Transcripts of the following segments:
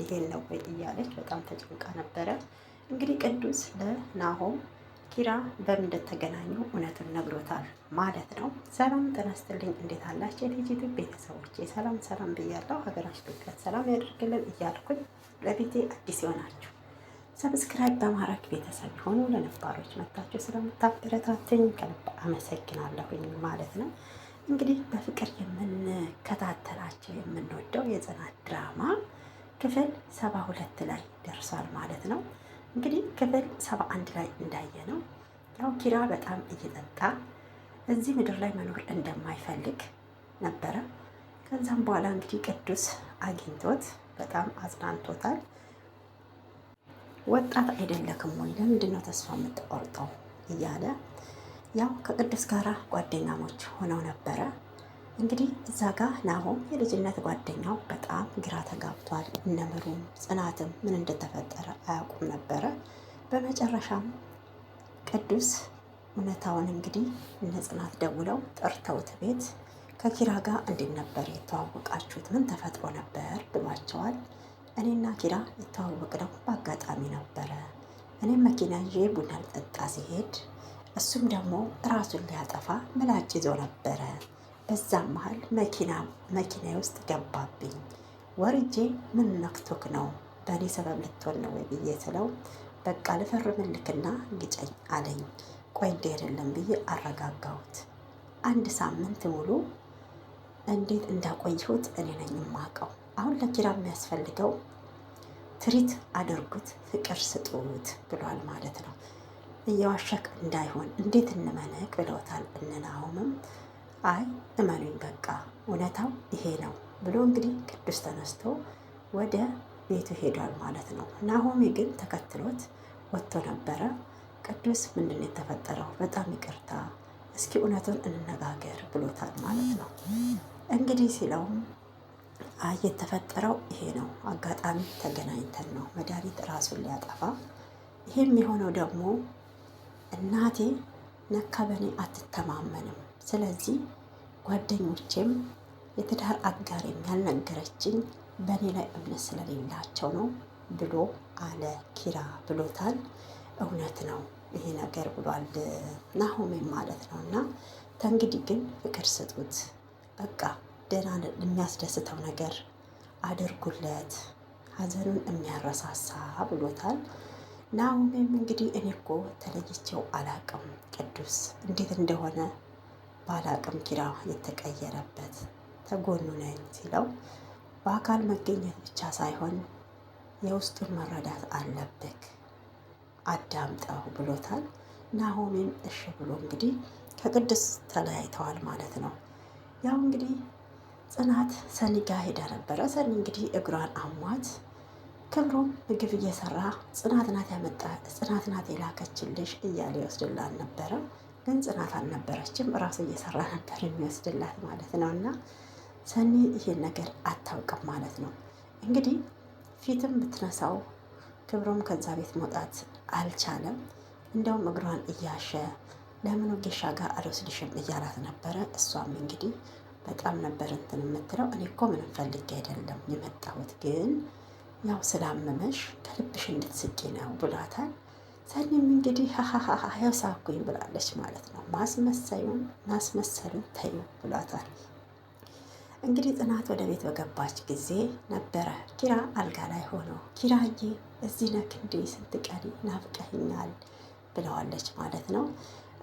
ይሄን ነው ወይ እያለች በጣም ተጨንቃ ነበረ። እንግዲህ ቅዱስ ለናሆም ኪራ በምን እንደተገናኙ እውነቱን ነግሮታል ማለት ነው። ሰላም ጤና ይስጥልኝ፣ እንዴት አላችሁ የቲጂቱ ቤተሰቦች? ሰላም ሰላም ብያለሁ። ሀገራችን ኢትዮጵያ ሰላም ያደርግልን እያልኩኝ ለቤቴ አዲስ ይሆናችሁ ሰብስክራይብ በማድረግ ቤተሰብ ሆኑ። ለነባሮች መታችሁ ስለምታበረታትኝ ከልብ አመሰግናለሁኝ ማለት ነው። እንግዲህ በፍቅር የምንከታተላቸው የምንወደው የጽናት ድራማ ክፍል 72 ላይ ደርሷል ማለት ነው። እንግዲህ ክፍል 71 ላይ እንዳየ ነው ያው ኪራ በጣም እየጠጣ እዚህ ምድር ላይ መኖር እንደማይፈልግ ነበረ። ከዛም በኋላ እንግዲህ ቅዱስ አግኝቶት በጣም አጽናንቶታል። ወጣት አይደለክም ወይ? ለምንድን ነው ተስፋ የምትቆርጠው? እያለ ያው ከቅዱስ ጋር ጓደኛሞች ሆነው ነበረ። እንግዲህ እዛ ጋር ናሆም የልጅነት ጓደኛው በጣም ግራ ተጋብቷል። እነምሩም ጽናትም ምን እንደተፈጠረ አያውቁም ነበረ። በመጨረሻም ቅዱስ እውነታውን እንግዲህ እነ ጽናት ደውለው ጠርተውት ቤት ከኪራ ጋር እንዴት ነበር የተዋወቃችሁት? ምን ተፈጥሮ ነበር ብሏቸዋል። እኔና ኪራ የተዋወቅነው በአጋጣሚ ነበረ። እኔም መኪና ይዤ ቡና ልጠጣ ሲሄድ እሱም ደግሞ ራሱን ሊያጠፋ ምላጭ ይዞ ነበረ። በዛም መሀል መኪና ውስጥ ገባብኝ። ወርጄ ምን ነክቶክ ነው? በእኔ ሰበብ ልትሆን ነው ወይ ብዬ ስለው በቃ ልፈርምልክና ግጨኝ አለኝ። ቆይ እንዲህ አይደለም ብዬ አረጋጋሁት። 1 ሳምንት ሙሉ እንዴት እንዳቆየሁት እኔ ነኝ የማውቀው። አሁን ለኪራ የሚያስፈልገው ትሪት አድርጉት፣ ፍቅር ስጡት ብሏል ማለት ነው። እየዋሸክ እንዳይሆን እንዴት እንመንክ ብለውታል። እነናሆምም አይ እመኑኝ በቃ እውነታው ይሄ ነው ብሎ እንግዲህ ቅዱስ ተነስቶ ወደ ቤቱ ሄዷል ማለት ነው። ናሆሜ ግን ተከትሎት ወጥቶ ነበረ። ቅዱስ ምንድን ነው የተፈጠረው? በጣም ይቅርታ፣ እስኪ እውነቱን እንነጋገር ብሎታል ማለት ነው። እንግዲህ ሲለውም አይ የተፈጠረው ይሄ ነው፣ አጋጣሚ ተገናኝተን ነው መድኃኒት ራሱን ሊያጠፋ። ይሄም የሆነው ደግሞ እናቴ ነካ በኔ አትተማመንም፣ ስለዚህ ጓደኞቼም የትዳር አጋሬም ያልነገረችኝ በእኔ ላይ እምነት ስለሌላቸው ነው ብሎ አለ ኪራ ብሎታል። እውነት ነው ይሄ ነገር ብሏል ናሆሜም ማለት ነው። እና ተንግዲህ ግን ፍቅር ስጡት፣ በቃ ደህና የሚያስደስተው ነገር አድርጉለት፣ ሀዘኑን የሚያረሳሳ ብሎታል። ናሆሜም እንግዲህ እኔ እኮ ተለይቼው አላቅም ቅዱስ እንዴት እንደሆነ ባላቅም ኪራ የተቀየረበት ተጎኑ ነኝ ሲለው በአካል መገኘት ብቻ ሳይሆን የውስጡን መረዳት አለብክ፣ አዳምጠው ብሎታል። ናሆሜም እሺ ብሎ እንግዲህ ከቅዱስ ተለያይተዋል ማለት ነው። ያው እንግዲህ ጽናት ሰኒ ጋ ሄዳ ነበረ። ሰኒ እንግዲህ እግሯን አሟት ክብሮም ምግብ እየሰራ ጽናት ናት የላከችልሽ እያለ ይወስድላት ነበረ። ግን ጽናት አልነበረችም፣ እራሱ እየሰራ ነበር የሚወስድላት ማለት ነው። እና ሰኒ ይሄን ነገር አታውቅም ማለት ነው። እንግዲህ ፊትም ብትነሳው ክብሮም ከዛ ቤት መውጣት አልቻለም። እንደውም እግሯን እያሸ ለምን ወጌሻ ጋር አልወስድሽም እያላት ነበረ። እሷም እንግዲህ በጣም ነበር እንትን የምትለው እኔ እኮ ምንም ፈልጌ አይደለም የመጣሁት፣ ግን ያው ስላመመሽ ከልብሽ እንድትስቂ ነው ብሏታል። ሰኒም እንግዲህ ሀሀሀ ያው ሳኩኝ ብላለች ማለት ነው። ማስመሰሉን ተዩ ብሏታል። እንግዲህ ጽናት ወደ ቤት በገባች ጊዜ ነበረ ኪራ አልጋ ላይ ሆኖ ኪራዬ እዚህ ነክ እንዴ ስንት ቀን ናፍቀኸኛል ብለዋለች ማለት ነው።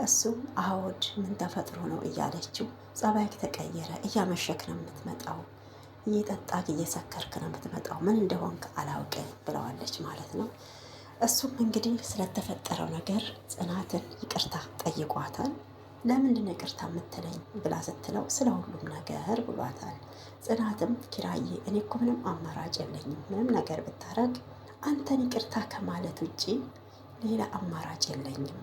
እሱም አዎድ ምን ተፈጥሮ ነው እያለችው ጸባይክ ተቀየረ፣ እያመሸክ ነው የምትመጣው፣ እየጠጣክ እየሰከርክ ነው የምትመጣው፣ ምን እንደሆንክ አላውቅም ብለዋለች ማለት ነው። እሱም እንግዲህ ስለተፈጠረው ነገር ጽናትን ይቅርታ ጠይቋታል። ለምንድን ነው ይቅርታ የምትለኝ ብላ ስትለው ስለ ሁሉም ነገር ብሏታል። ጽናትም ኪራዬ እኔ እኮ ምንም አማራጭ የለኝም፣ ምንም ነገር ብታረግ አንተን ይቅርታ ከማለት ውጪ ሌላ አማራጭ የለኝም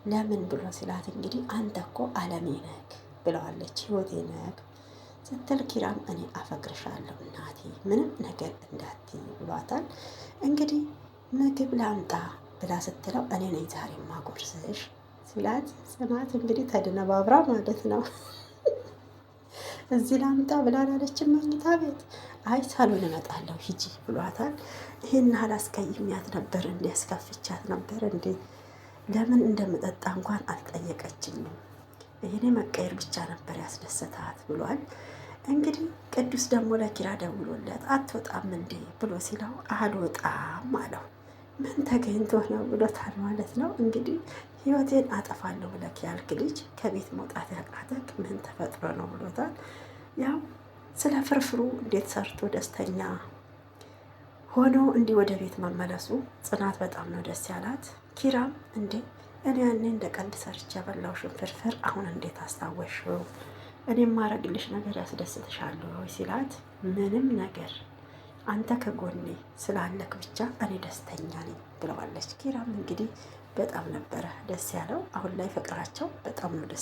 ለምን ብሎ ሲላት እንግዲህ አንተ እኮ አለሜ ነክ ብለዋለች፣ ህይወቴ ነክ ስትል ኪራም እኔ አፈቅርሻለሁ እናቴ ምንም ነገር እንዳትይ ብሏታል። እንግዲህ ምግብ ላምጣ ብላ ስትለው እኔ ነኝ ዛሬ ማጎርስሽ ሲላት ጽናት እንግዲህ ተደነባብራ ማለት ነው። እዚህ ላምጣ ብላላለችን መኝታ ቤት። አይ ሳሎን እመጣለሁ ሂጂ ብሏታል። ይህን አላስቀይሜያት ነበር እንዴ? ያስከፍቻት ነበር እንዴ? ለምን እንደምጠጣ እንኳን አልጠየቀችኝም። ይህኔ መቀየር ብቻ ነበር ያስደሰታት ብሏል። እንግዲህ ቅዱስ ደግሞ ለኪራ ደውሎለት አትወጣም እንዴ ብሎ ሲለው አልወጣም አለው። ምን ተገኝቶ ነው ብሎታል ማለት ነው። እንግዲህ ህይወቴን አጠፋለሁ ብለህ ያልክ ልጅ ከቤት መውጣት ያቃተክ ምን ተፈጥሮ ነው ብሎታል። ያው ስለ ፍርፍሩ እንዴት ሰርቶ ደስተኛ ሆኖ እንዲህ ወደ ቤት መመለሱ ጽናት በጣም ነው ደስ ያላት። ኪራም እንዴ እኔ ያኔ እንደ ቀልድ ሰርቼ ያበላውሽን ፍርፍር አሁን እንዴት አስታወሽው? እኔ የማረግልሽ ነገር ያስደስትሻል ወይ ሲላት፣ ምንም ነገር አንተ ከጎኔ ስላለክ ብቻ እኔ ደስተኛ ነኝ ብለዋለች። ኪራም እንግዲህ በጣም ነበረ ደስ ያለው። አሁን ላይ ፍቅራቸው በጣም ነው ደስ